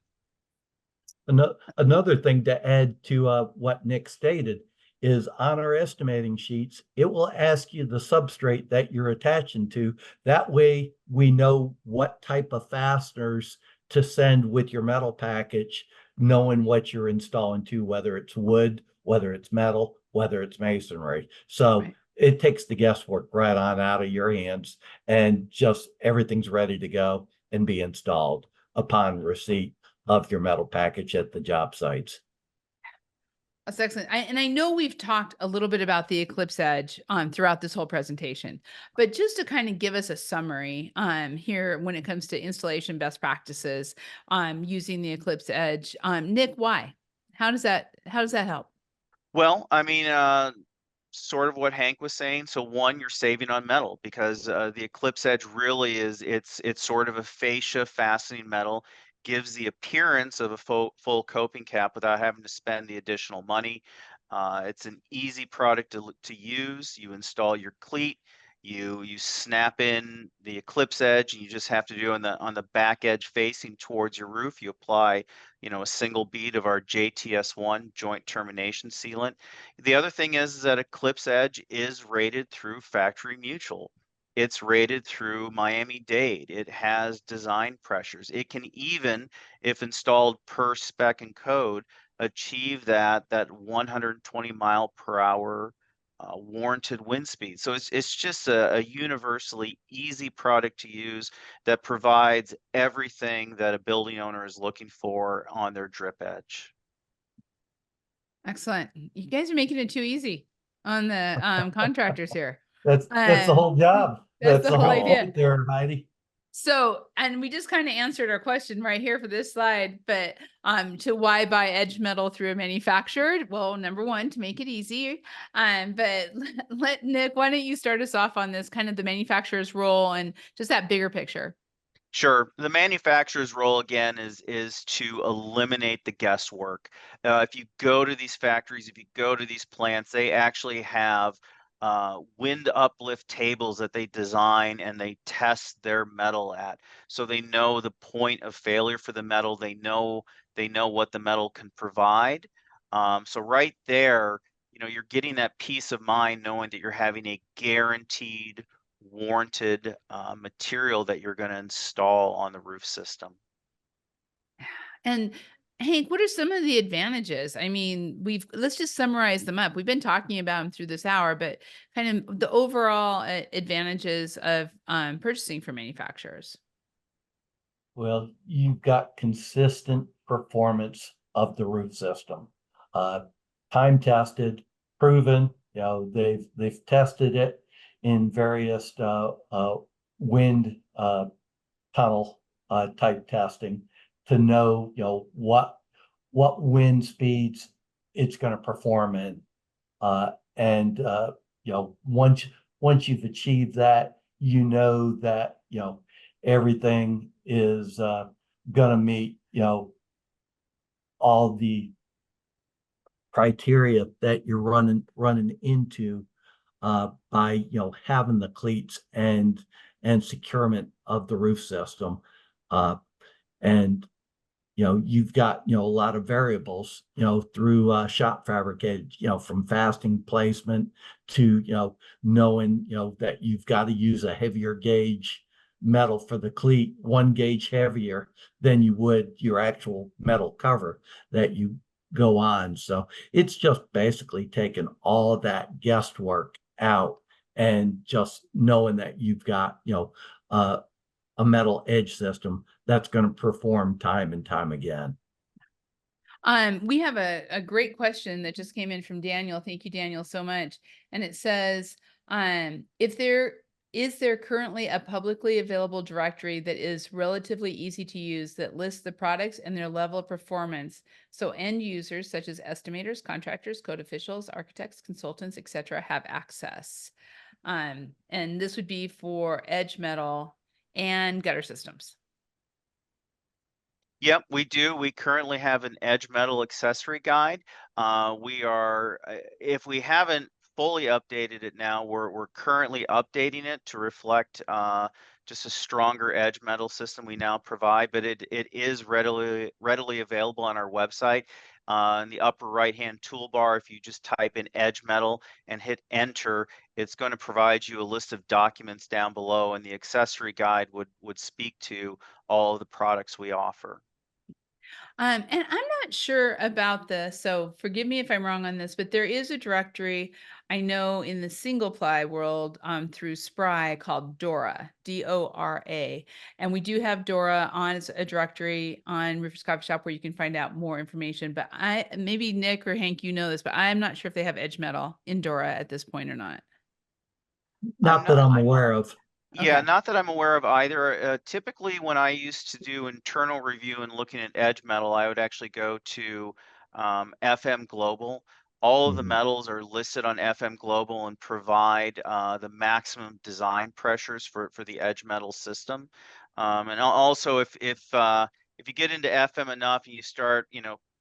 Another thing to add to what Nick stated is on our estimating sheets, it will ask you the substrate that you're attaching to. That way we know what type of fasteners to send with your metal package, knowing what you're installing to, whether it's wood, whether it's metal, whether it's masonry. So it takes the guesswork right on out of your hands, and just everything's ready to go and be installed upon receipt of your metal package at the job sites. That's excellent. And I know we've talked a little bit about the Eclipse Edge throughout this whole presentation, but just to kind of give us a summary here when it comes to installation best practices using the Eclipse Edge, Nick, why? How does that help? Well, I mean, sort of what Hank was saying. So one, you're saving on metal because the Eclipse Edge really is it's sort of a fascia fastening metal, gives the appearance of a full coping cap without having to spend the additional money. It's an easy product to use. You install your cleat, you snap in the Eclipse Edge, and you just have to do on the back edge facing towards your roof. You apply, a single bead of our JTS1 joint termination sealant. The other thing is that Eclipse Edge is rated through Factory Mutual. It's rated through Miami-Dade. It has design pressures. It can even, if installed per spec and code, achieve that 120 mile per hour warranted wind speed. So it's just a universally easy product to use that provides everything that a building owner is looking for on their drip edge. Excellent. You guys are making it too easy on the contractors here. That's the whole job. That's the whole idea. point there, Heidi. So, and we just kind of answered our question right here for this slide, but to why buy edge metal through a manufacturer? Well, number one, to make it easy. But let Nick, why don't you start us off on this kind of the manufacturer's role and just that bigger picture? Sure. The manufacturer's role again is to eliminate the guesswork. If you go to these factories, if you go to these plants, they actually have wind uplift tables that they design and they test their metal at. So they know the point of failure for the metal. They know what the metal can provide. So right there, you're getting that peace of mind knowing that you're having a guaranteed warranted material that you're going to install on the roof system. And Hank, what are some of the advantages? I mean, let's just summarize them up. We've been talking about them through this hour, but kind of the overall advantages of purchasing from manufacturers. Well, you've got consistent performance of the roof system. Time tested, proven, they've tested it in various wind tunnel type testing to know, what wind speeds it's going to perform in. And once you've achieved that, that, everything is going to meet, all the criteria that you're running into by having the cleats and securement of the roof system. And you've got a lot of variables through shop fabricated, from fasting placement to knowing that you've got to use a heavier gauge metal for the cleat, 1 gauge heavier than you would your actual metal cover that you go on. So it's just basically taking all of that guesswork out and just knowing that you've got a metal edge system that's going to perform time and time again. We have a great question that just came in from Daniel. Thank you, Daniel, so much. And it says, is there currently a publicly available directory that is relatively easy to use that lists the products and their level of performance so end users such as estimators, contractors, code officials, architects, consultants, etc. have access? And this would be for edge metal and gutter systems. Yep, we do. We currently have an edge metal accessory guide. If we haven't fully updated it now, we're currently updating it to reflect just a stronger edge metal system we now provide, but it is readily available on our website. In the upper right-hand toolbar, if you just type in edge metal and hit enter, it's going to provide you a list of documents down below, and the accessory guide would speak to all of the products we offer. And I'm not sure about this, so forgive me if I'm wrong on this, but there is a directory I know in the single ply world through Spry called Dora, Dora. And we do have Dora on as a directory on Roofers Coffee Shop where you can find out more information. But maybe Nick or Hank, you know this, but I'm not sure if they have edge metal in Dora at this point or not. I'm Not that not. I'm aware of. Yeah, Okay. not that I'm aware of either. Typically, when I used to do internal review and looking at edge metal, I would actually go to FM Global. All of the Mhm. metals are listed on FM Global and provide the maximum design pressures for the edge metal system. And also, if you get into FM enough and you start,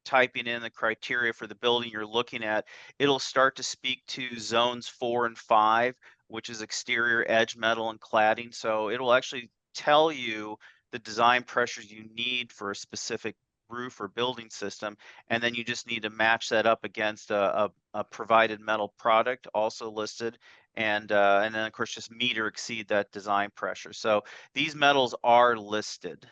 typing in the criteria for the building you're looking at, it'll start to speak to zones 4 and 5, which is exterior edge metal and cladding. So it'll actually tell you the design pressures you need for a specific roof or building system. And then you just need to match that up against a provided metal product also listed. And then of course just meet or exceed that design pressure. So these metals are listed.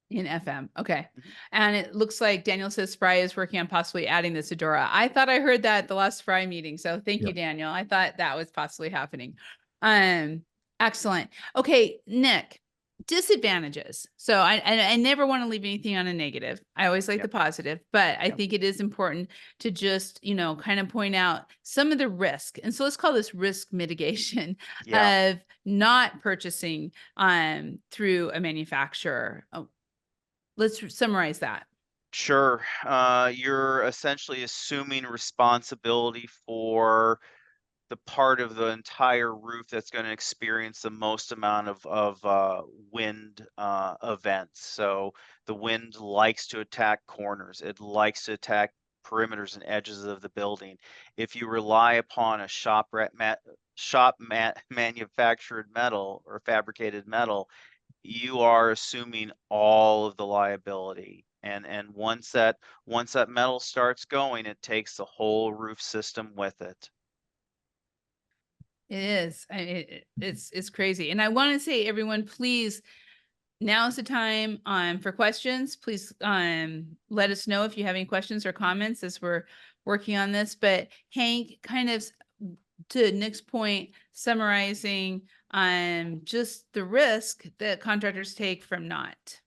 In FM. Okay. Mhm. And it looks like Daniel says Spry is working on possibly adding this to Dora. I thought I heard that at the last Spry meeting. So thank you, Yep. Daniel. I thought that was possibly happening. Um, Excellent. Okay, Nick, disadvantages. So I never want to leave anything on a negative. I always like the Yep. positive, but I Yep. think it is important to just, kind of point out some of the risk. And so let's call this risk mitigation Yeah. of not purchasing through a manufacturer. Let's summarize that. Sure. You're essentially assuming responsibility for the part of the entire roof that's going to experience the most amount of wind events. So the wind likes to attack corners. It likes to attack perimeters and edges of the building. If you rely upon a manufactured metal or fabricated metal, you are assuming all of the liability. And once that metal starts going, it takes the whole roof system with it. It is. It's crazy. And I want to say, everyone, please, now's the time for questions. Please let us know if you have any questions or comments as we're working on this. But Hank, kind of to Nick's point, summarizing just the risk that contractors take from not.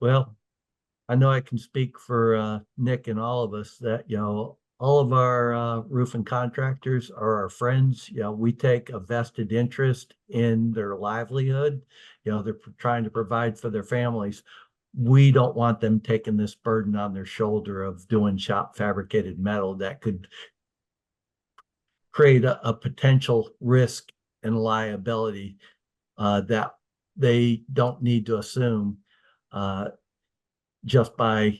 Well, I know I can speak for Nick and all of us that, all of our roofing contractors are our friends. We take a vested interest in their livelihood. They're trying to provide for their families. We don't want them taking this burden on their shoulder of doing shop fabricated metal that could create a potential risk and liability that they don't need to assume just by,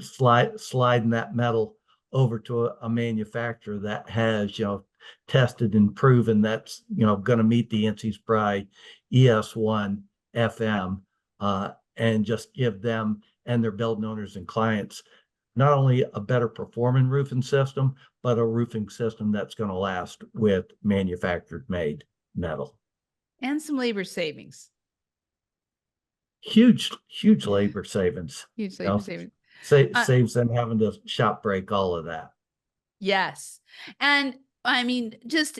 sliding that metal over to a manufacturer that has, tested and proven that's, going to meet the NC Spry ES1 FM and just give them and their building owners and clients not only a better performing roofing system, but a roofing system that's going to last with manufactured made metal. And some labor savings. Huge labor savings. Huge labor savings. Saves them having to shop break all of that. Yes. And I mean,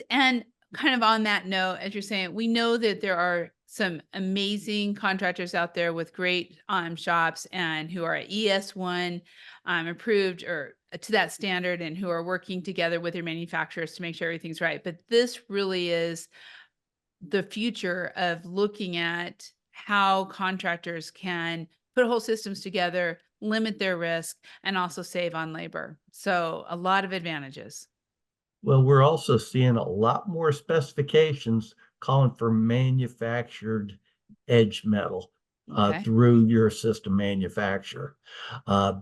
and kind of on that note, as you're saying, we know that there are some amazing contractors out there with great shops and who are ES1 approved or to that standard and who are working together with their manufacturers to make sure everything's right. But this really is the future of looking at how contractors can put whole systems together, limit their risk, and also save on labor. So a lot of advantages. Well, we're also seeing a lot more specifications calling for manufactured edge metal Okay. through your system manufacturer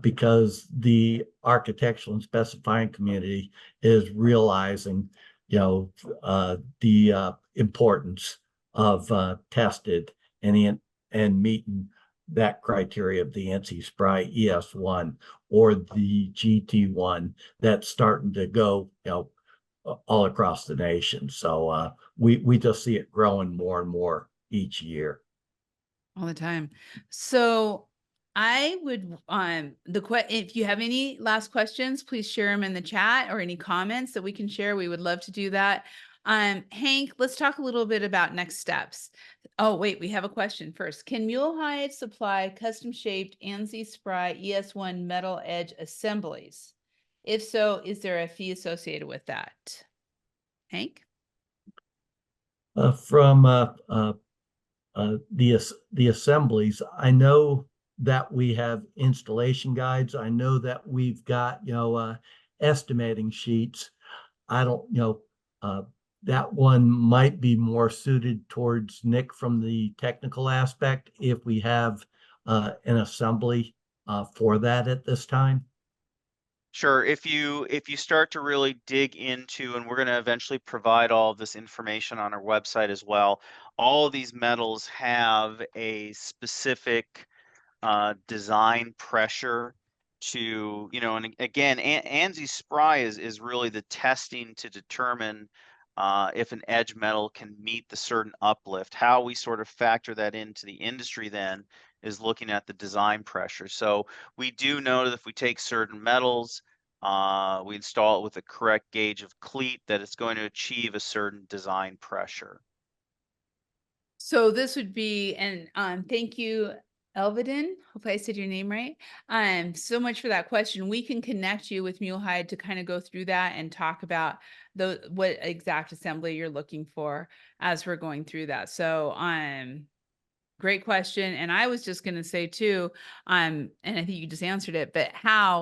because the architectural and specifying community is realizing, the importance of tested and meeting that criteria of the NC Spry ES1 or the GT1 that's starting to go, all across the nation. So we just see it growing more and more each year. All the time. So I would, if you have any last questions, please share them in the chat or any comments that we can share. We would love to do that. Hank, let's talk a little bit about next steps. Oh, wait, we have a question first. Can Mule-Hide supply custom shaped ANSI Spry ES1 metal edge assemblies? If so, is there a fee associated with that? Hank? From the assemblies, I know that we have installation guides. I know that we've got, estimating sheets. I don't, that one might be more suited towards Nick from the technical aspect if we have an assembly for that at this time. Sure. If you start to really dig into, and we're going to eventually provide all of this information on our website as well, all of these metals have a specific design pressure to, and again, ANSI Spry is really the testing to determine if an edge metal can meet the certain uplift. How we sort of factor that into the industry then is looking at the design pressure. So we do know that if we take certain metals, we install it with the correct gauge of cleat, that it's going to achieve a certain design pressure. So this would be, and thank you, Elvedin. Hope I said your name right. So much for that question. We can connect you with Mule-Hide to kind of go through that and talk about what exact assembly you're looking for as we're going through that. So great question. And I was just going to say too, and I think you just answered it, but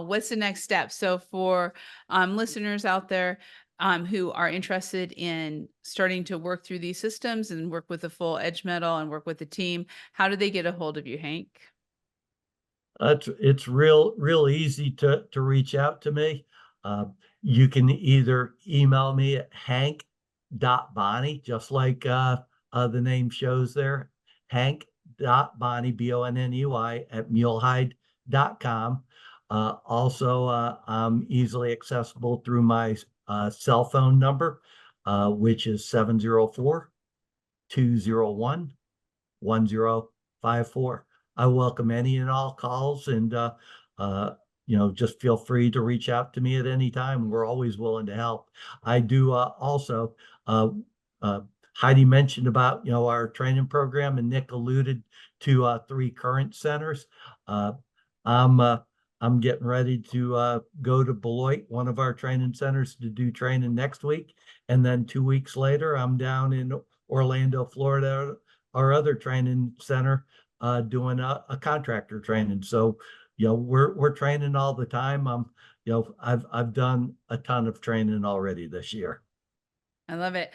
what's the next step? So for listeners out there who are interested in starting to work through these systems and work with the full edge metal and work with the team, how do they get a hold of you, Hank? It's real easy to reach out to me. You can either email me at hank.bonney, just like the name shows there, hank.bonney, Bonney, at mulehide.com. Also, I'm easily accessible through my cell phone number, which is 704-201-1054. I welcome any and all calls, and just feel free to reach out to me at any time. We're always willing to help. I do also. Heidi mentioned about our training program, and Nick alluded to 3 current centers. I'm getting ready to go to Beloit, one of our training centers, to do training next week, and then 2 weeks later, I'm down in Orlando, Florida, our other training center, doing a contractor training. So, we're training all the time. I've done a ton of training already this year. I love it.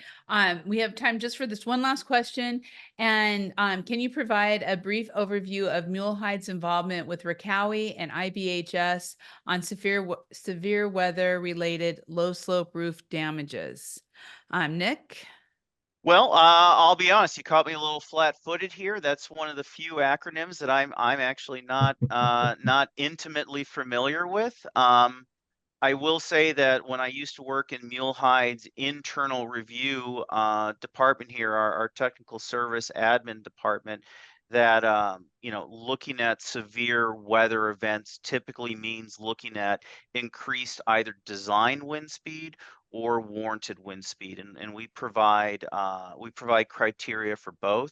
We have time just for this one last question. And can you provide a brief overview of Mule-Hide's involvement with Rikawi and IBHS on severe weather-related low-slope roof damages? Nick? Well, I'll be honest, you caught me a little flat-footed here. That's one of the few acronyms that I'm actually not not intimately familiar with. I will say that when I used to work in Mule-Hide's internal review department here, our technical service admin department, that looking at severe weather events typically means looking at increased either design wind speed or warranted wind speed, and we provide criteria for both.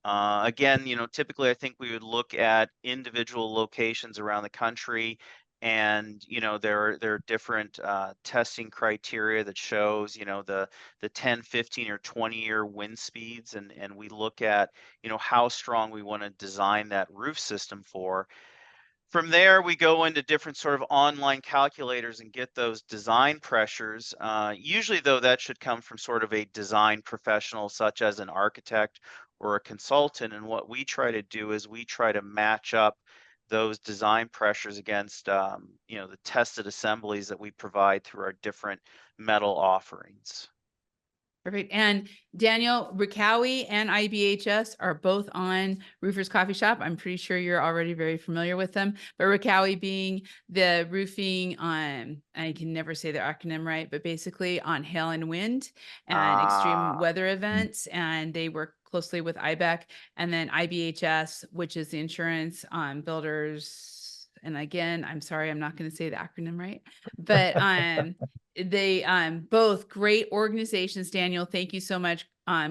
Again, typically I think we would look at individual locations around the country, and there are different testing criteria that shows the 10, 15, or 20-year wind speeds, and we look at how strong we want to design that roof system for. From there, we go into different sort of online calculators and get those design pressures. Usually, though, that should come from sort of a design professional, such as an architect or a consultant. And what we try to do is we try to match up those design pressures against, the tested assemblies that we provide through our different metal offerings. Perfect. And Daniel, Rikawi and IBHS are both on Roofers Coffee Shop. I'm pretty sure you're already very familiar with them, but Rikawi being the roofing on, I can never say the acronym right, but basically on hail and wind and extreme weather events. And they work closely with IBEC, and then IBHS, which is the insurance builders. And again, I'm sorry, I'm not going to say the acronym right, but they both great organizations. Daniel, thank you so much.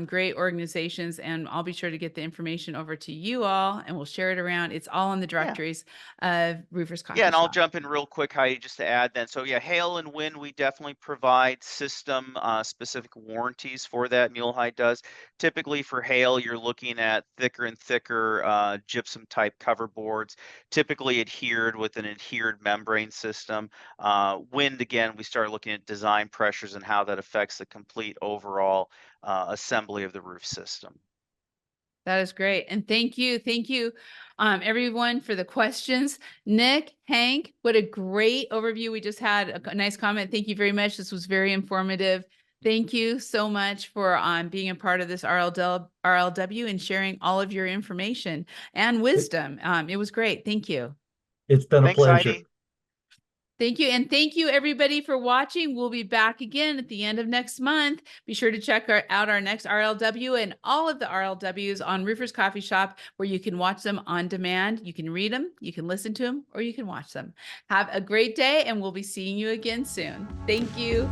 Great organizations, and I'll be sure to get the information over to you all, and we'll share it around. It's all on the directories of Roofers Coffee Yeah, and I'll Shop. jump in real quick, Heidi, just to add then. So yeah, hail and wind, we definitely provide system specific warranties for that. Mule-Hide does. Typically for hail, you're looking at thicker and thicker gypsum type cover boards, typically adhered with an adhered membrane system. Wind, again, we start looking at design pressures and how that affects the complete overall assembly of the roof system. That is great. And thank you. Thank you, everyone, for the questions. Nick, Hank, what a great overview. We just had a nice comment. Thank you very much. This was very informative. Thank you so much for being a part of this RLW and sharing all of your information and wisdom. It was great. Thank you. It's been a Thanks, pleasure. Heidi. Thank you. And thank you, everybody, for watching. We'll be back again at the end of next month. Be sure to check out our next RLW and all of the RLWs on Roofers Coffee Shop, where you can watch them on demand. You can read them, you can listen to them, or you can watch them. Have a great day, and we'll be seeing you again soon. Thank you.